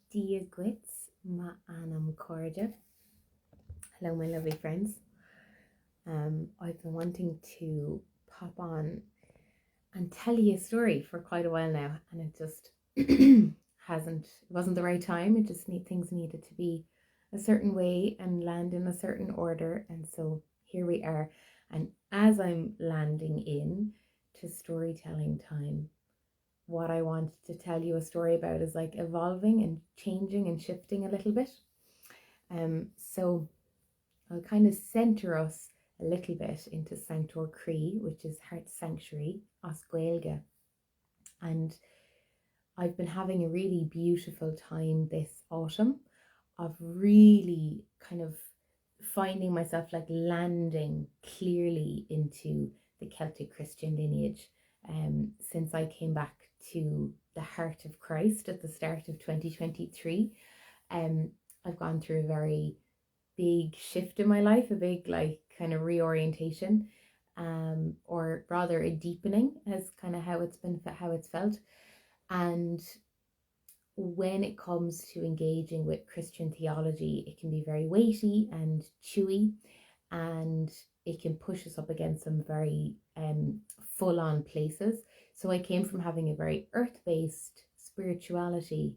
Dia Gwits, ma anam cordia. Hello, my lovely friends. I've been wanting to pop on and tell you a story for quite a while now, and it just it wasn't the right time. Things needed to be a certain way and land in a certain order, and so here we are. And as I'm landing in to storytelling time, what I wanted to tell you a story about is like evolving and changing and shifting a little bit. So I'll kind of center us a little bit into Sanctor Cree, which is Heart Sanctuary, Os Gaeilge. And I've been having a really beautiful time this autumn of really kind of finding myself like landing clearly into the Celtic Christian lineage. Since I came back to the heart of Christ at the start of 2023, I've gone through a very big shift in my life, a big like kind of reorientation, or rather a deepening, as kind of how it's felt. And when it comes to engaging with Christian theology, it can be very weighty and chewy, and it can push us up against some very full-on places. So I came from having a very earth-based spirituality,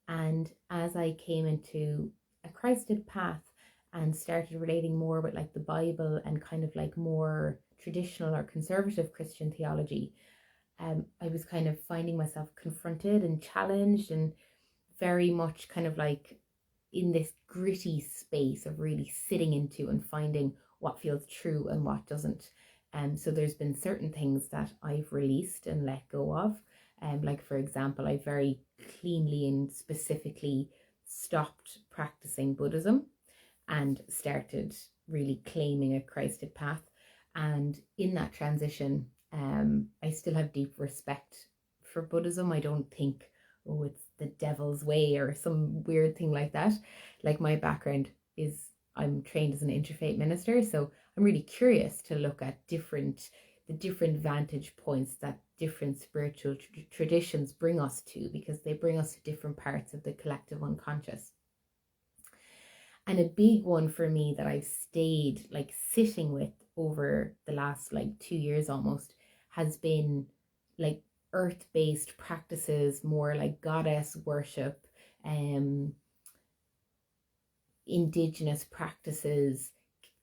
and as I came into a Christed path and started relating more with like the Bible and kind of like more traditional or conservative Christian theology, I was kind of finding myself confronted and challenged, and very much kind of like in this gritty space of really sitting into and finding what feels true and what doesn't. So there's been certain things that I've released and let go of. Like for example, I very cleanly and specifically stopped practicing Buddhism and started really claiming a Christed path. And in that transition, I still have deep respect for Buddhism. I don't think, oh, it's the devil's way or some weird thing like that. Like my background is I'm trained as an interfaith minister, so I'm really curious to look at the different vantage points that different spiritual traditions bring us to, because they bring us to different parts of the collective unconscious. And a big one for me that I've stayed like sitting with over the last like 2 years almost has been like earth-based practices, more like goddess worship, indigenous practices,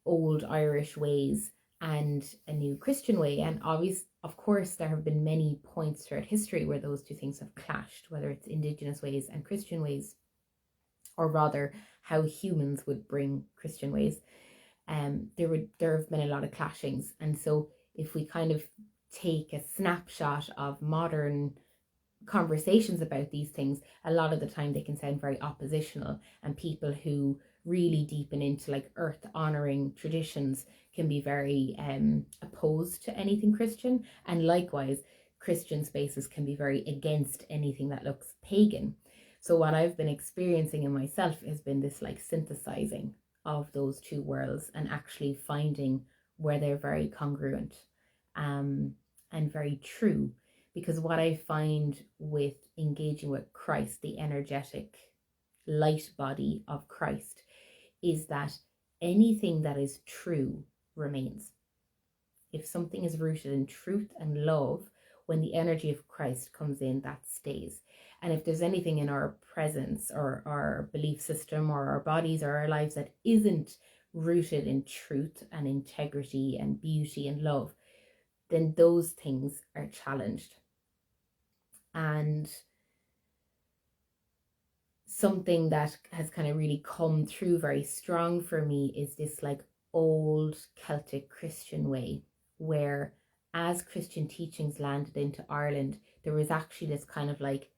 old Irish ways, and a new Christian way. And of course, there have been many points throughout history where those two things have clashed, whether it's indigenous ways and Christian ways, or rather how humans would bring Christian ways. There have been a lot of clashings. And so if we kind of take a snapshot of modern conversations about these things, a lot of the time they can sound very oppositional, and people who really deepen into like earth honoring traditions can be very opposed to anything Christian, and likewise Christian spaces can be very against anything that looks pagan. So what I've been experiencing in myself has been this like synthesizing of those two worlds and actually finding where they're very congruent, and very true. Because what I find with engaging with Christ, the energetic light body of Christ, is that anything that is true remains. If something is rooted in truth and love, when the energy of Christ comes in, that stays. And if there's anything in our presence or our belief system or our bodies or our lives that isn't rooted in truth and integrity and beauty and love, then those things are challenged. And something that has kind of really come through very strong for me is this like old Celtic Christian way, where as Christian teachings landed into Ireland, there was actually this kind of like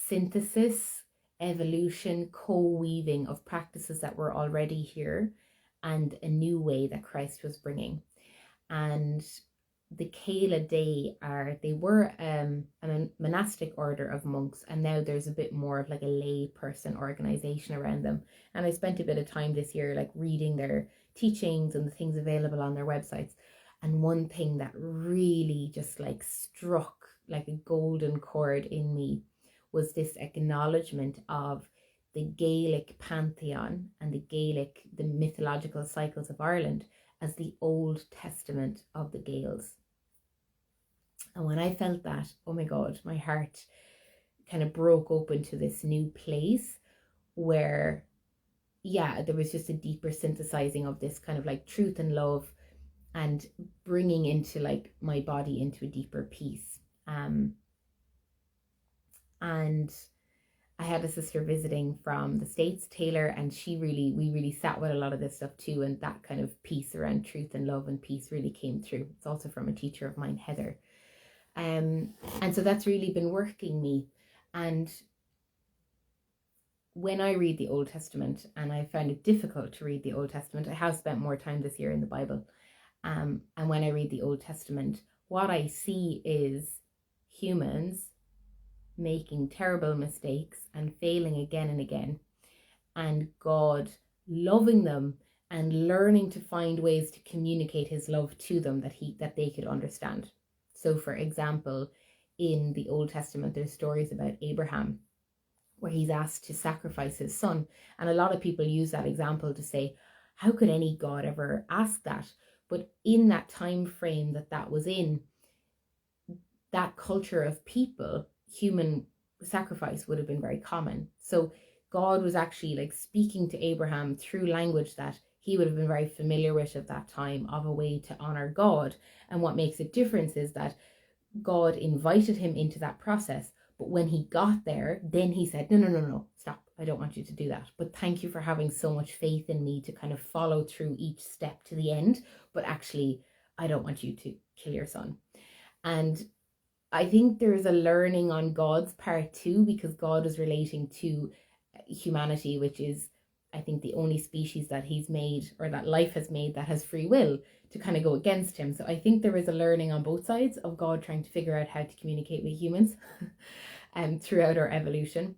synthesis, evolution, co-weaving of practices that were already here and a new way that Christ was bringing. And the Cailleach they were a monastic order of monks, and now there's a bit more of like a lay person organization around them. And I spent a bit of time this year like reading their teachings and the things available on their websites. And one thing that really just like struck like a golden chord in me was this acknowledgement of the Gaelic pantheon and the mythological cycles of Ireland as the Old Testament of the Gaels. And when I felt that, oh my God, my heart kind of broke open to this new place where, yeah, there was just a deeper synthesizing of this kind of like truth and love and bringing into like my body into a deeper peace. And I had a sister visiting from the States, Taylor, and we really sat with a lot of this stuff too. And that kind of piece around truth and love and peace really came through. It's also from a teacher of mine, Heather. And so that's really been working me. And when I read the Old Testament, and I found it difficult to read the Old Testament, I have spent more time this year in the Bible. And when I read the Old Testament, what I see is humans making terrible mistakes and failing again and again, and God loving them and learning to find ways to communicate his love to them that they could understand. So for example, in the Old Testament, there's stories about Abraham where he's asked to sacrifice his son. And a lot of people use that example to say, how could any God ever ask that? But in that time frame that was in, that culture of people, human sacrifice would have been very common. So God was actually like speaking to Abraham through language that he would have been very familiar with at that time, of a way to honor God. And what makes it different is that God invited him into that process. But when he got there, then he said, no, stop. I don't want you to do that. But thank you for having so much faith in me to kind of follow through each step to the end. But actually, I don't want you to kill your son. And I think there's a learning on God's part too, because God is relating to humanity, which is, I think, the only species that he's made, or that life has made, that has free will to kind of go against him. So I think there is a learning on both sides of God trying to figure out how to communicate with humans throughout our evolution.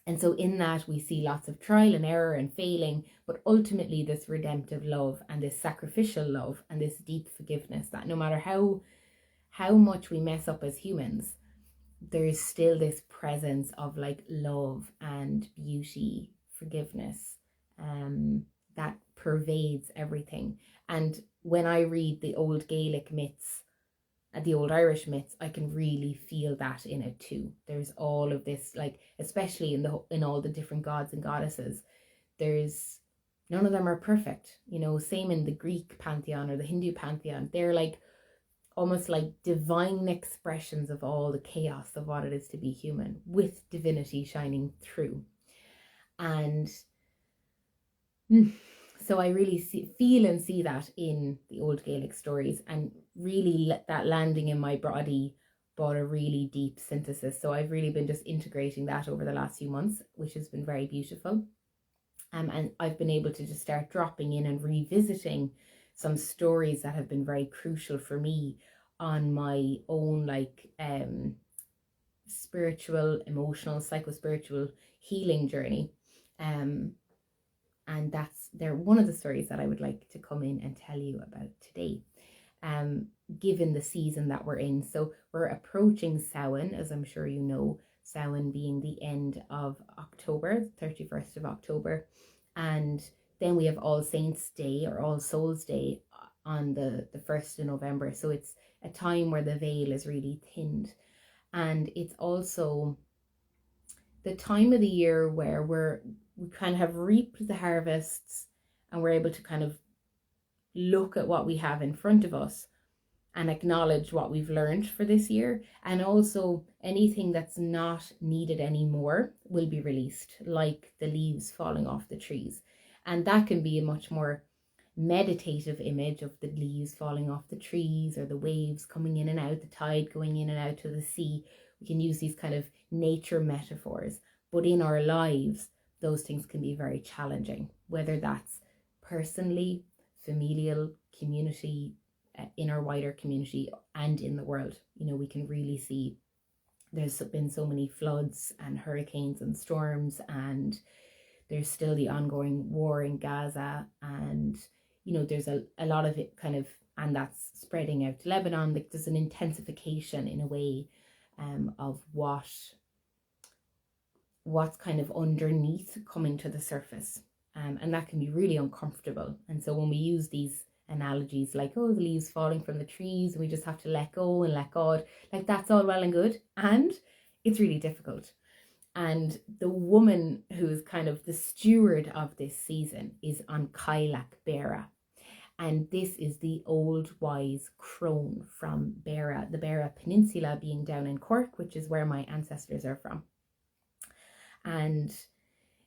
And so in that we see lots of trial and error and failing, but ultimately this redemptive love and this sacrificial love and this deep forgiveness, that no matter how much we mess up as humans, there is still this presence of like love and beauty, forgiveness, that pervades everything. And when I read the old Gaelic myths and the old Irish myths, I can really feel that in it too. There's all of this, like, especially in all the different gods and goddesses, there's none of them are perfect, you know. Same in the Greek pantheon or the Hindu pantheon, they're like almost like divine expressions of all the chaos of what it is to be human, with divinity shining through. And so I really feel and see that in the old Gaelic stories, and really that landing in my body brought a really deep synthesis. So I've really been just integrating that over the last few months, which has been very beautiful. And I've been able to just start dropping in and revisiting some stories that have been very crucial for me on my own, like, spiritual, emotional, psychospiritual healing journey. And they're one of the stories that I would like to come in and tell you about today, given the season that we're in. So we're approaching Samhain, as I'm sure you know, Samhain being the end of October, 31st of October. And then we have All Saints Day or All Souls Day on the 1st of November. So it's a time where the veil is really thinned. And it's also the time of the year where we kind of have reaped the harvests, and we're able to kind of look at what we have in front of us and acknowledge what we've learned for this year. And also anything that's not needed anymore will be released, like the leaves falling off the trees. And that can be a much more meditative image of the leaves falling off the trees, or the waves coming in and out, the tide going in and out to the sea. We can use these kind of nature metaphors, but in our lives, those things can be very challenging, whether that's personally, familial, community, in our wider community, and in the world. You know, we can really see there's been so many floods and hurricanes and storms, and there's still the ongoing war in Gaza, and you know, there's a lot of it kind of, and that's spreading out to Lebanon. Like, there's an intensification in a way of what what's kind of underneath coming to the surface. And that can be really uncomfortable. And so when we use these analogies like, oh, the leaves falling from the trees, we just have to let go and let God, like that's all well and good. And it's really difficult. And the woman who is kind of the steward of this season is on Cailleach Beara. And this is the old wise crone from Beara, the Beara Peninsula being down in Cork, which is where my ancestors are from. And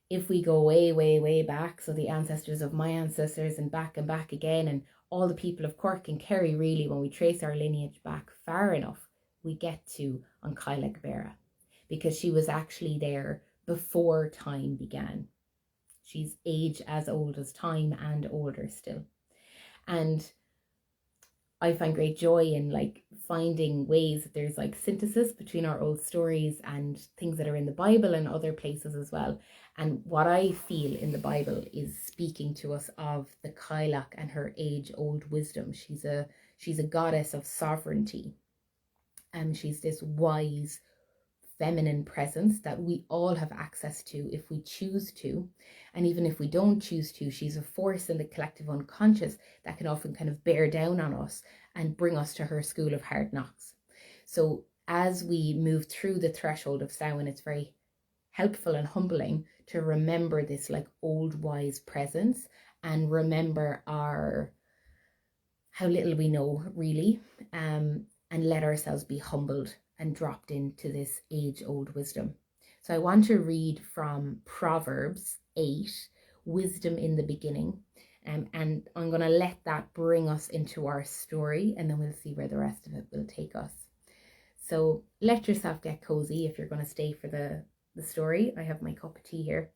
if we go way, way, way back, so the ancestors of my ancestors and back again, and all the people of Cork and Kerry, really, when we trace our lineage back far enough, we get to on Cailleach Beara, because she was actually there before time began. She's age as old as time and older still. And I find great joy in like finding ways that there's like synthesis between our old stories and things that are in the Bible and other places as well. And what I feel in the Bible is speaking to us of the Cailleach and her age-old wisdom. She's a goddess of sovereignty. And she's this wise feminine presence that we all have access to if we choose to. And even if we don't choose to, she's a force in the collective unconscious that can often kind of bear down on us and bring us to her school of hard knocks. So as we move through the threshold of Samhain, it's very helpful and humbling to remember this like old wise presence and remember how little we know really, and let ourselves be humbled and dropped into this age-old wisdom. So I want to read from Proverbs 8, wisdom in the beginning, and I'm going to let that bring us into our story, and then we'll see where the rest of it will take us. So let yourself get cozy if you're going to stay for the story. I have my cup of tea here,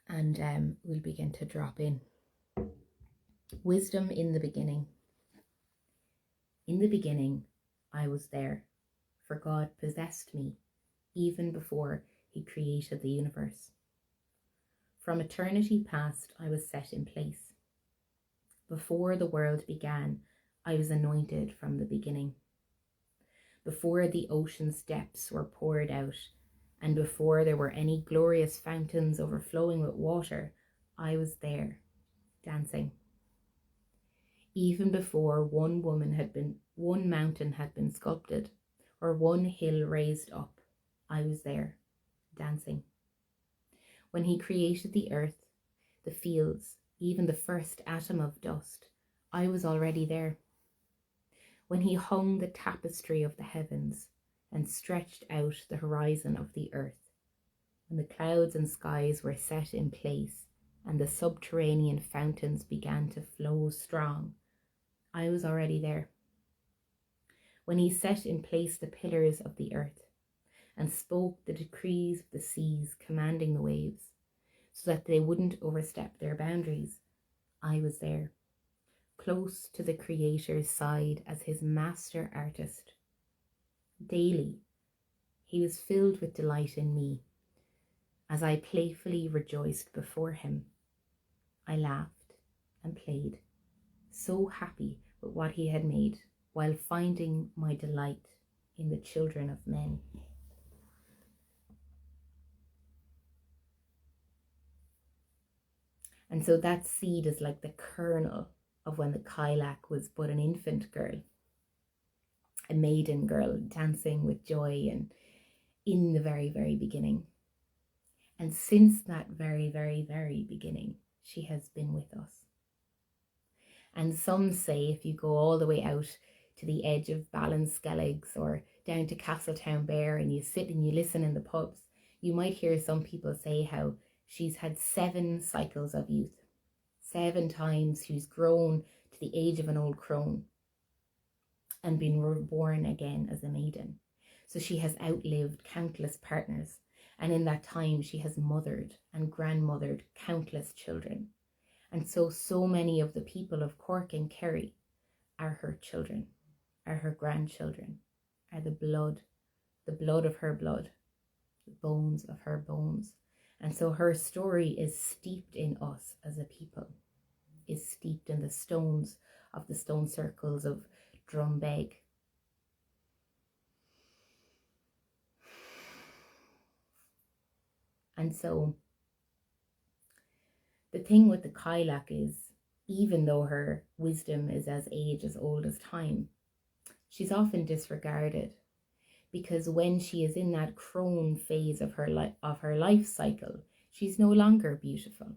and we'll begin to drop in. Wisdom in the beginning. In the beginning, I was there, for God possessed me even before he created the universe. From eternity past, I was set in place. Before the world began, I was anointed from the beginning. Before the ocean's depths were poured out, and before there were any glorious fountains overflowing with water, I was there, dancing. Even before one mountain had been sculpted, or one hill raised up, I was there, dancing. When he created the earth, the fields, even the first atom of dust, I was already there. When he hung the tapestry of the heavens and stretched out the horizon of the earth, when the clouds and skies were set in place and the subterranean fountains began to flow strong, I was already there. When he set in place the pillars of the earth and spoke the decrees of the seas, commanding the waves, so that they wouldn't overstep their boundaries, I was there, close to the Creator's side as his master artist. Daily, he was filled with delight in me. As I playfully rejoiced before him, I laughed and played, so happy with what he had made, while finding my delight in the children of men. And so that seed is like the kernel of when the Cailleach was but an infant girl, a maiden girl dancing with joy and in the very, very beginning. And since that very, very, very beginning, she has been with us. And some say if you go all the way out to the edge of Ballinskelligs or down to Castletownbere and you sit and you listen in the pubs, you might hear some people say how she's had 7 cycles of youth. 7 times she's grown to the age of an old crone and been reborn again as a maiden. So she has outlived countless partners, and in that time she has mothered and grandmothered countless children. And so many of the people of Cork and Kerry are her children, are her grandchildren, are the blood of her blood, the bones of her bones. And so her story is steeped in us as a people, is steeped in the stones of the stone circles of Drumbeg. And so the thing with the Cailleach is, even though her wisdom is as age as old as time, she's often disregarded, because when she is in that crone phase of her life cycle, she's no longer beautiful.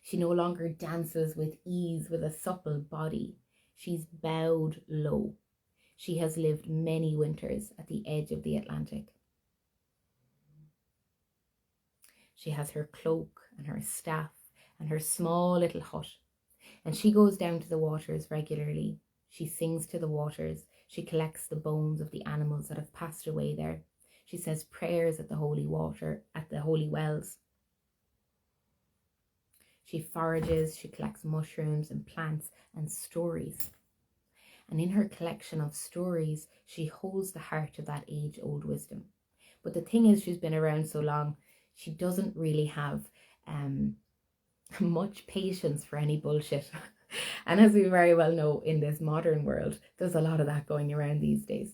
She no longer dances with ease with a supple body. She's bowed low. She has lived many winters at the edge of the Atlantic. She has her cloak and her staff and her small little hut, and she goes down to the waters regularly. She sings to the waters. She collects the bones of the animals that have passed away there. She says prayers at the holy water, at the holy wells. She forages, she collects mushrooms and plants and stories. And in her collection of stories, she holds the heart of that age-old wisdom. But the thing is, she's been around so long, she doesn't really have much patience for any bullshit. And as we very well know, in this modern world, there's a lot of that going around these days.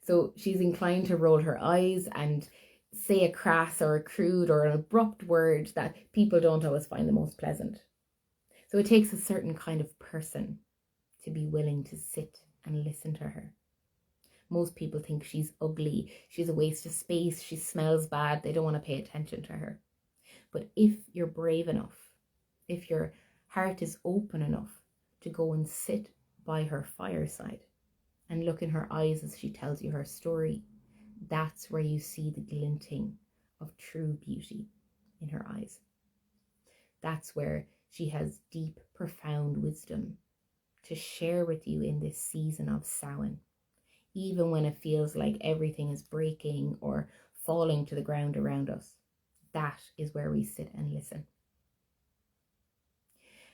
So she's inclined to roll her eyes and say a crass or a crude or an abrupt word that people don't always find the most pleasant. So it takes a certain kind of person to be willing to sit and listen to her. Most people think she's ugly, she's a waste of space, she smells bad, they don't want to pay attention to her. But if you're brave enough, if your heart is open enough to go and sit by her fireside and look in her eyes as she tells you her story, that's where you see the glinting of true beauty in her eyes. That's where she has deep, profound wisdom to share with you in this season of Samhain, even when it feels like everything is breaking or falling to the ground around us. That is where we sit and listen.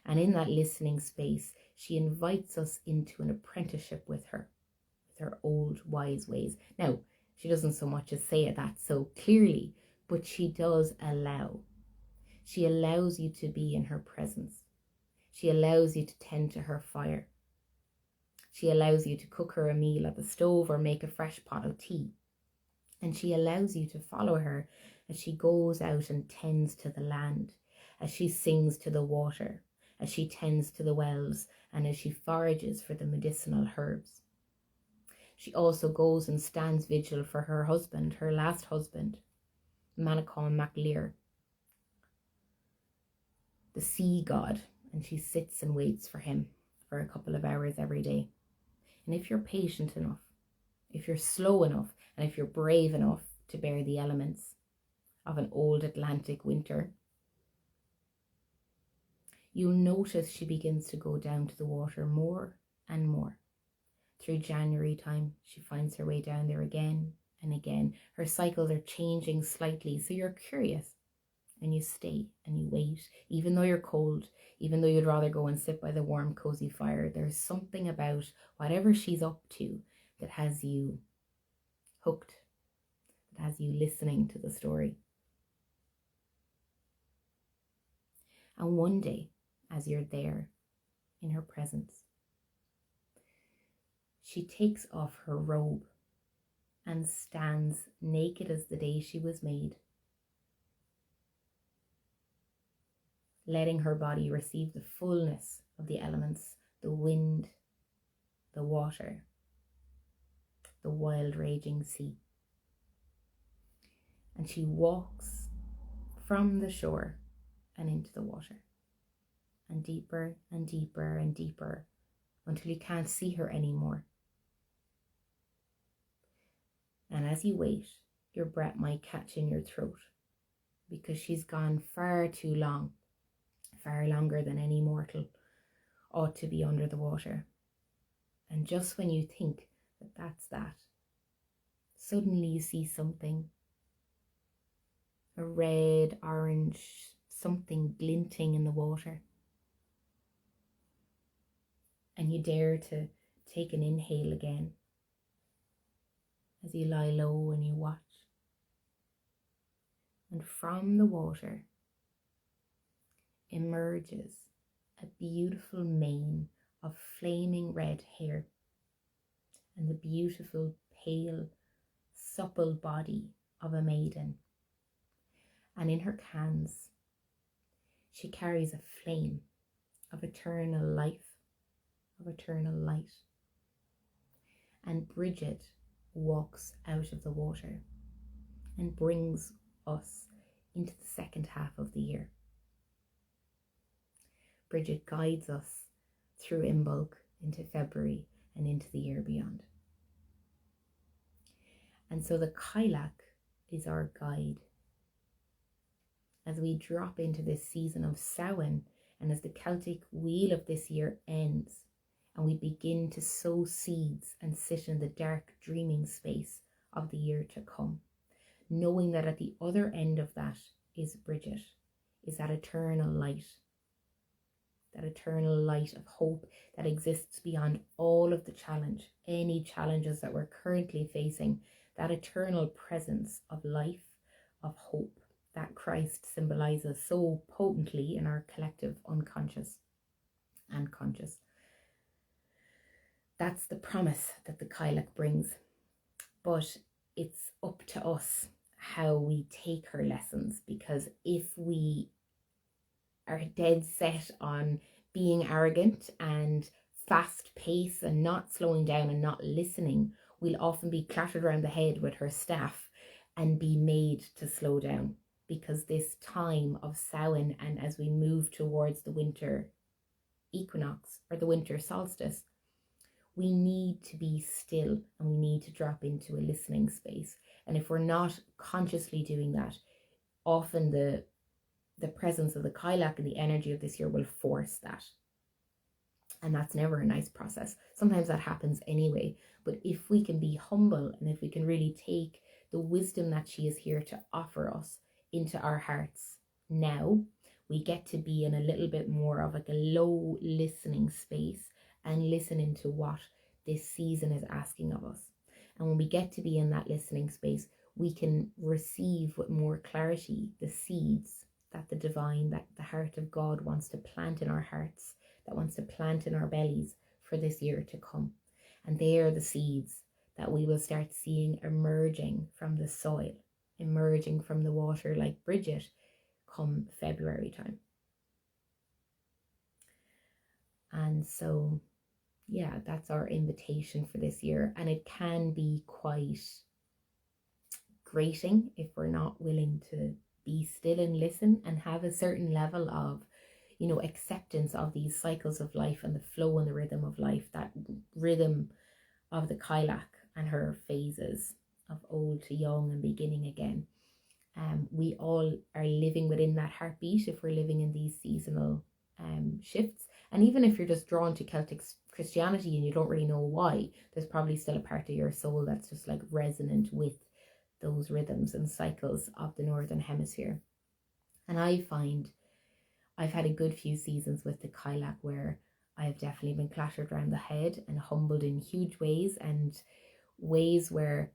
And in that listening space, she invites us into an apprenticeship with her old wise ways. Now, she doesn't so much as say that so clearly, but she does allow. She allows you to be in her presence. She allows you to tend to her fire. She allows you to cook her a meal at the stove or make a fresh pot of tea. And she allows you to follow her as she goes out and tends to the land, as she sings to the water, as she tends to the wells, and as she forages for the medicinal herbs. She also goes and stands vigil for her husband, her last husband, Cailleach Beara, the sea god, and she sits and waits for him for a couple of hours every day. And if you're patient enough, if you're slow enough, and if you're brave enough to bear the elements of an old Atlantic winter, you'll notice she begins to go down to the water more and more. Through January time, she finds her way down there again and again. Her cycles are changing slightly, so you're curious and you stay and you wait. Even though you're cold, even though you'd rather go and sit by the warm, cozy fire, there's something about whatever she's up to that has you hooked, that has you listening to the story. And one day, as you're there in her presence, she takes off her robe and stands naked as the day she was made, letting her body receive the fullness of the elements, the wind, the water, the wild raging sea. And she walks from the shore and into the water, and deeper and deeper and deeper, until you can't see her anymore. And as you wait, your breath might catch in your throat, because she's gone far too long, far longer than any mortal ought to be under the water. And just when you think that that's that, suddenly you see something, a red, orange, something glinting in the water. And you dare to take an inhale again as you lie low and you watch. And from the water emerges a beautiful mane of flaming red hair and the beautiful, pale, supple body of a maiden. And in her hands, she carries a flame of eternal life, of eternal light. And Bridget walks out of the water and brings us into the second half of the year. Bridget guides us through Imbolc into February and into the year beyond. And so the Cailleach is our guide as we drop into this season of Samhain, and as the Celtic wheel of this year ends and we begin to sow seeds and sit in the dark dreaming space of the year to come, knowing that at the other end of that is Bridget, is that eternal light of hope that exists beyond all of the challenge, any challenges that we're currently facing, that eternal presence of life, of hope that Christ symbolizes so potently in our collective unconscious and conscious. That's the promise that the Cailleach brings. But it's up to us how we take her lessons, because if we are dead set on being arrogant and fast pace and not slowing down and not listening, we'll often be clattered around the head with her staff and be made to slow down. Because this time of Samhain, and as we move towards the winter equinox or the winter solstice, we need to be still and we need to drop into a listening space. And if we're not consciously doing that, often the presence of the Cailleach and the energy of this year will force that. And that's never a nice process. Sometimes that happens anyway. But if we can be humble and if we can really take the wisdom that she is here to offer us into our hearts now, we get to be in a little bit more of like a low listening space and listen into what this season is asking of us. And when we get to be in that listening space, we can receive with more clarity the seeds that the divine, that the heart of God wants to plant in our hearts, that wants to plant in our bellies for this year to come. And they are the seeds that we will start seeing emerging from the soil, emerging from the water like Bridget come February time. And so, yeah, that's our invitation for this year. And it can be quite grating if we're not willing to be still and listen and have a certain level of, acceptance of these cycles of life and the flow and the rhythm of life, that rhythm of the Cailleach and her phases of old to young and beginning again. We all are living within that heartbeat if we're living in these seasonal shifts. And even if you're just drawn to Celtic Christianity and you don't really know why, there's probably still a part of your soul that's just like resonant with those rhythms and cycles of the Northern Hemisphere. And I find I've had a good few seasons with the Cailleach where I've definitely been clattered around the head and humbled in huge ways, and ways where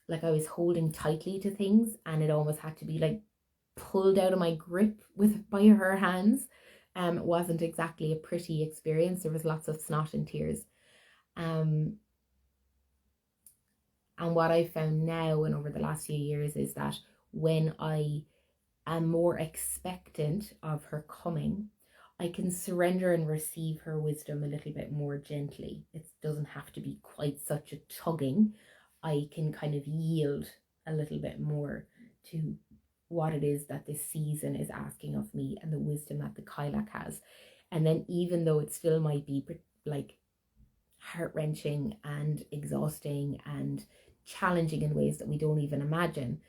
like I was holding tightly to things and it almost had to be like pulled out of my grip by her hands. It wasn't exactly a pretty experience. There was lots of snot and tears. And what I found now and over the last few years is that when I am more expectant of her coming, I can surrender and receive her wisdom a little bit more gently. It doesn't have to be quite such a tugging. I can kind of yield a little bit more to what it is that this season is asking of me and the wisdom that the Cailleach has. And then even though it still might be like heart-wrenching and exhausting and challenging in ways that we don't even imagine,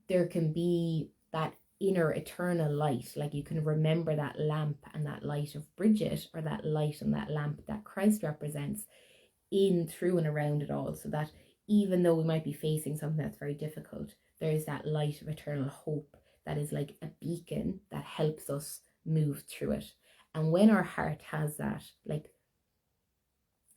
there can be that inner eternal light. Like you can remember that lamp and that light of Bridget, or that light and that lamp that Christ represents in, through and around it all, so that even though we might be facing something that's very difficult, there's that light of eternal hope that is like a beacon that helps us move through it. And when our heart has that, like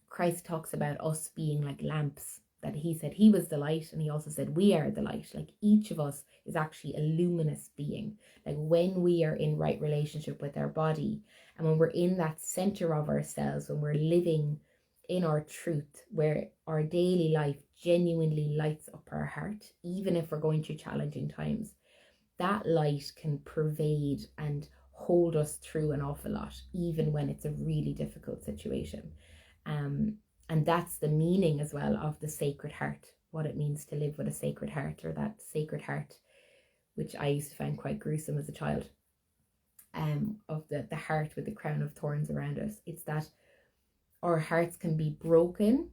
Christ talks about us being like lamps, that he said he was the light, and he also said we are the light. Like each of us is actually a luminous being. Like when we are in right relationship with our body, and when we're in that center of ourselves, when we're living in our truth, where our daily life genuinely lights up our heart, even if we're going through challenging times, that light can pervade and hold us through an awful lot, even when it's a really difficult situation. And that's the meaning as well of the Sacred Heart, what it means to live with a Sacred Heart, or that Sacred Heart, which I used to find quite gruesome as a child, of the heart with the crown of thorns around us. It's that our hearts can be broken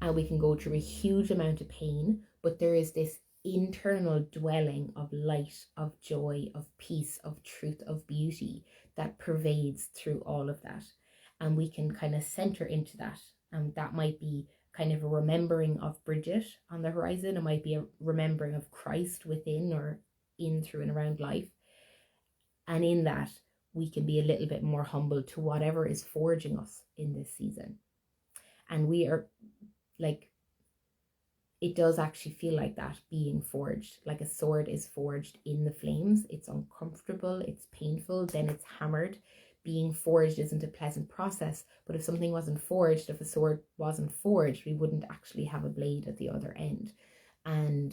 and we can go through a huge amount of pain, but there is this internal dwelling of light, of joy, of peace, of truth, of beauty that pervades through all of that. And we can kind of center into that. And that might be kind of a remembering of Bridget on the horizon. It might be a remembering of Christ within or in, through, and around life. And in that, we can be a little bit more humble to whatever is forging us in this season. And we are like, it does actually feel like that, being forged, like a sword is forged in the flames. It's uncomfortable, it's painful, then it's hammered. Being forged isn't a pleasant process, but if something wasn't forged, if a sword wasn't forged, we wouldn't actually have a blade at the other end. And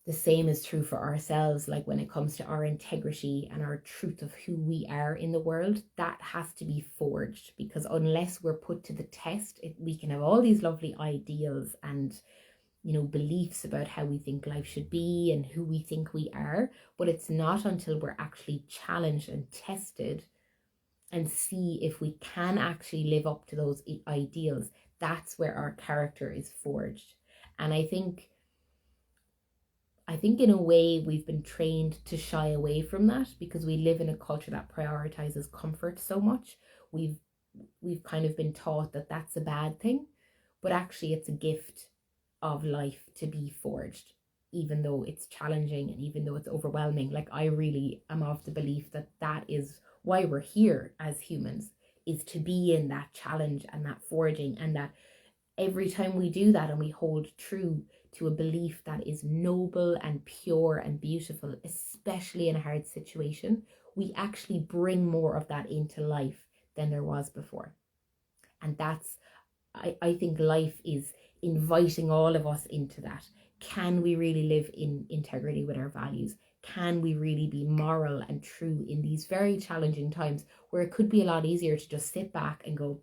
the same is true for ourselves. Like when it comes to our integrity and our truth of who we are in the world, that has to be forged, because unless we're put to the test, we can have all these lovely ideals and, you know, beliefs about how we think life should be and who we think we are. But it's not until we're actually challenged and tested and see if we can actually live up to those ideals, that's where our character is forged. And I think in a way we've been trained to shy away from that, because we live in a culture that prioritizes comfort so much. We've kind of been taught that that's a bad thing, but actually it's a gift of life to be forged, even though it's challenging and even though it's overwhelming. Like, I really am of the belief that that is why we're here as humans, is to be in that challenge and that forging, and that every time we do that and we hold true to a belief that is noble and pure and beautiful, especially in a hard situation, we actually bring more of that into life than there was before. And that's, I think life is inviting all of us into that. Can we really live in integrity with our values? Can we really be moral and true in these very challenging times, where it could be a lot easier to just sit back and go,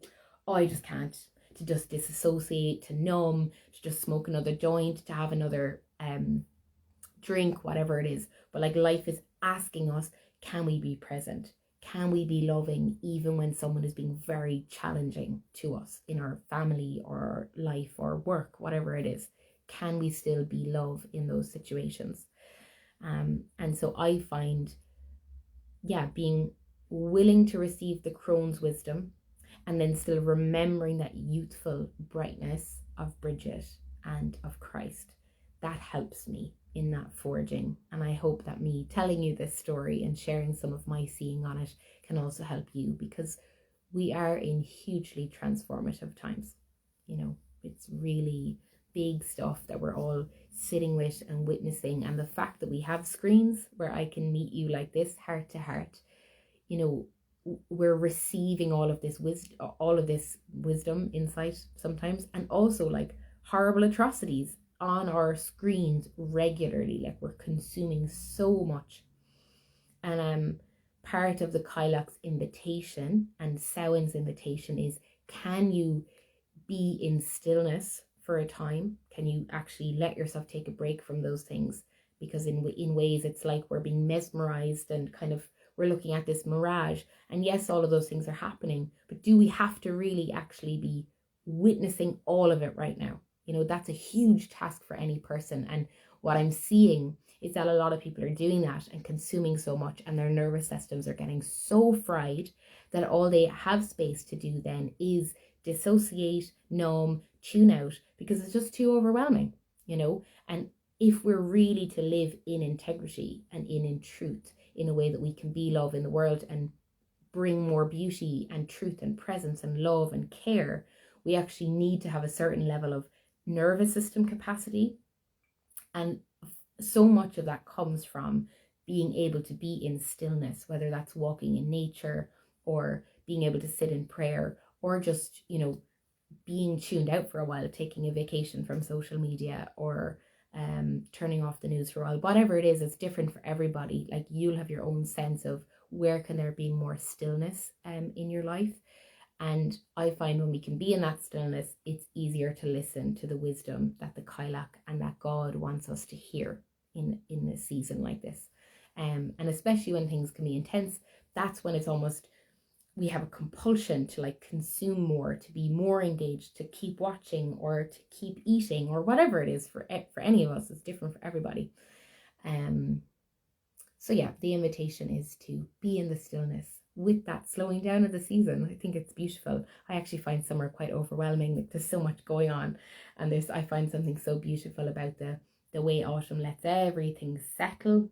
oh, I just can't, to just disassociate, to numb, to just smoke another joint, to have another drink, whatever it is. But like, life is asking us, can we be present? Can we be loving even when someone is being very challenging to us in our family or life or work, whatever it is? Can we still be love in those situations? And so I find, being willing to receive the crone's wisdom, and then still remembering that youthful brightness of Bridget and of Christ, that helps me in that forging. And I hope that me telling you this story and sharing some of my seeing on it can also help you, because we are in hugely transformative times. You know, it's really big stuff that we're all sitting with and witnessing. And the fact that we have screens where I can meet you like this, heart to heart, you know, we're receiving all of this wisdom, insight sometimes, and also like horrible atrocities on our screens regularly. Like, we're consuming so much. And part of the Cailleach's invitation and Samhain's invitation is, can you be in stillness for a time? Can you actually let yourself take a break from those things? Because in ways it's like we're being mesmerized and kind of, we're looking at this mirage. And yes, all of those things are happening, but do we have to really actually be witnessing all of it right now? You know, that's a huge task for any person. And what I'm seeing is that a lot of people are doing that and consuming so much, and their nervous systems are getting so fried that all they have space to do then is dissociate, numb, tune out, because it's just too overwhelming, you know. And if we're really to live in integrity and in truth, in a way that we can be love in the world and bring more beauty and truth and presence and love and care, we actually need to have a certain level of nervous system capacity. And so much of that comes from being able to be in stillness, whether that's walking in nature or being able to sit in prayer, or just, you know, being tuned out for a while, taking a vacation from social media, or turning off the news for a while. Whatever it is, it's different for everybody. Like, you'll have your own sense of where can there be more stillness in your life. And I find when we can be in that stillness, it's easier to listen to the wisdom that the Cailleach and that God wants us to hear in a season like this. And especially when things can be intense, that's when it's almost, we have a compulsion to like consume more, to be more engaged, to keep watching or to keep eating or whatever it is for any of us. It's different for everybody. So yeah, the invitation is to be in the stillness with that slowing down of the season. I think it's beautiful. I actually find summer quite overwhelming. Like, there's so much going on, and I find something so beautiful about the way autumn lets everything settle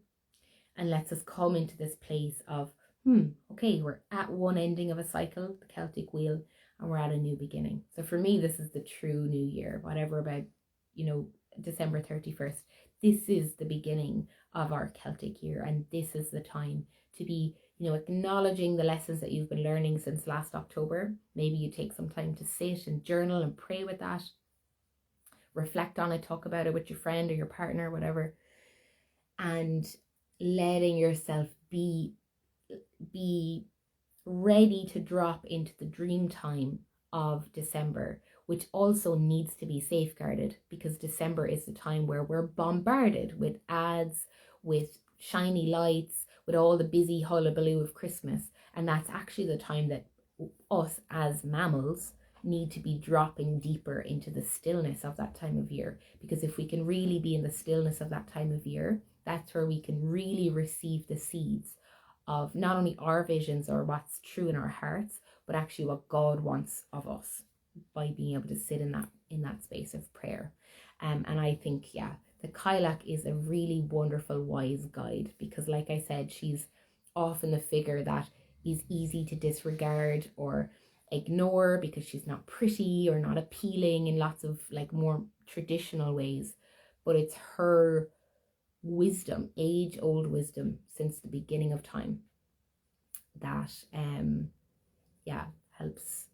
and lets us come into this place of, okay, we're at one ending of a cycle, the Celtic wheel, and we're at a new beginning. So for me, this is the true new year. Whatever about, December 31st, this is the beginning of our Celtic year, and this is the time to be, acknowledging the lessons that you've been learning since last October. Maybe you take some time to sit and journal and pray with that, reflect on it, talk about it with your friend or your partner, whatever, and letting yourself be ready to drop into the dream time of December, which also needs to be safeguarded, because December is the time where we're bombarded with ads, with shiny lights, with all the busy hullabaloo of Christmas. And that's actually the time that us as mammals need to be dropping deeper into the stillness of that time of year. Because if we can really be in the stillness of that time of year, that's where we can really receive the seeds of not only our visions or what's true in our hearts, but actually what God wants of us, by being able to sit in that space of prayer. And I think, the Cailleach is a really wonderful, wise guide, because like I said, she's often the figure that is easy to disregard or ignore because she's not pretty or not appealing in lots of like more traditional ways. But it's her wisdom, age-old wisdom since the beginning of time, that helps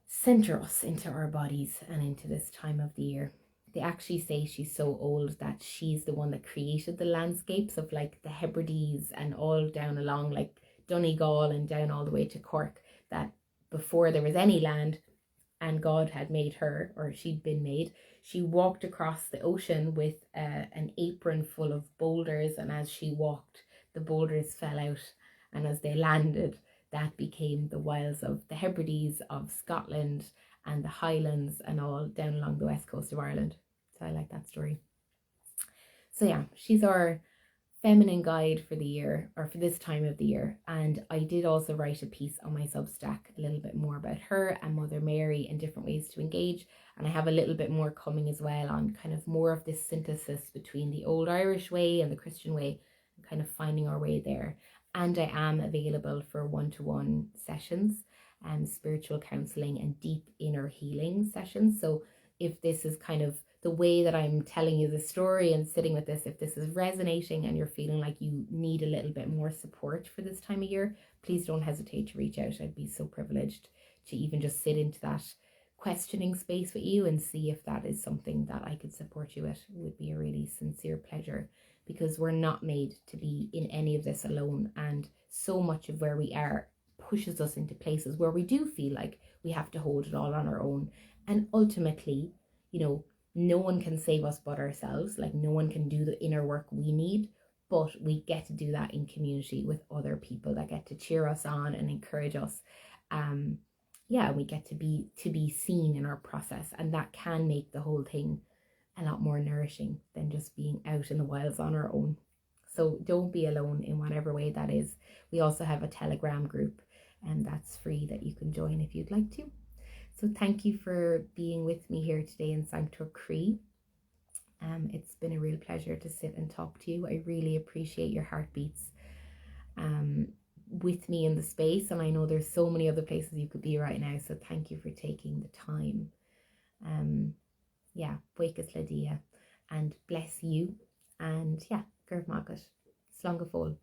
center us into our bodies and into this time of the year. They actually say she's so old that she's the one that created the landscapes of like the Hebrides and all down along like Donegal and down all the way to Cork, that before there was any land and God had made her, or she'd been made, she walked across the ocean with an apron full of boulders, and as she walked, the boulders fell out, and as they landed, that became the wilds of the Hebrides of Scotland and the Highlands and all down along the west coast of Ireland. So I like that story. So yeah, she's our feminine guide for the year, or for this time of the year. And I did also write a piece on my Substack a little bit more about her and Mother Mary and different ways to engage. And I have a little bit more coming as well on kind of more of this synthesis between the old Irish way and the Christian way, and kind of finding our way there. And I am available for one-to-one sessions and spiritual counseling and deep inner healing sessions. So if this is kind of the way that I'm telling you the story and sitting with this, if this is resonating and you're feeling like you need a little bit more support for this time of year, please don't hesitate to reach out. I'd be so privileged to even just sit into that questioning space with you and see if that is something that I could support you with. It would be a really sincere pleasure, because we're not made to be in any of this alone, and so much of where we are pushes us into places where we do feel like we have to hold it all on our own. And ultimately, no one can save us but ourselves. Like, no one can do the inner work we need, but we get to do that in community with other people that get to cheer us on and encourage us. We get to be seen in our process, and that can make the whole thing a lot more nourishing than just being out in the wilds on our own. So don't be alone in whatever way that is. We also have a Telegram group, and that's free, that you can join if you'd like to. So thank you for being with me here today in Sanctuary Cree. It's been a real pleasure to sit and talk to you. I really appreciate your heartbeats with me in the space, and I know there's so many other places you could be right now, so thank you for taking the time. Buichas le dia, and bless you, and Gurb Magat, Slán go fóill.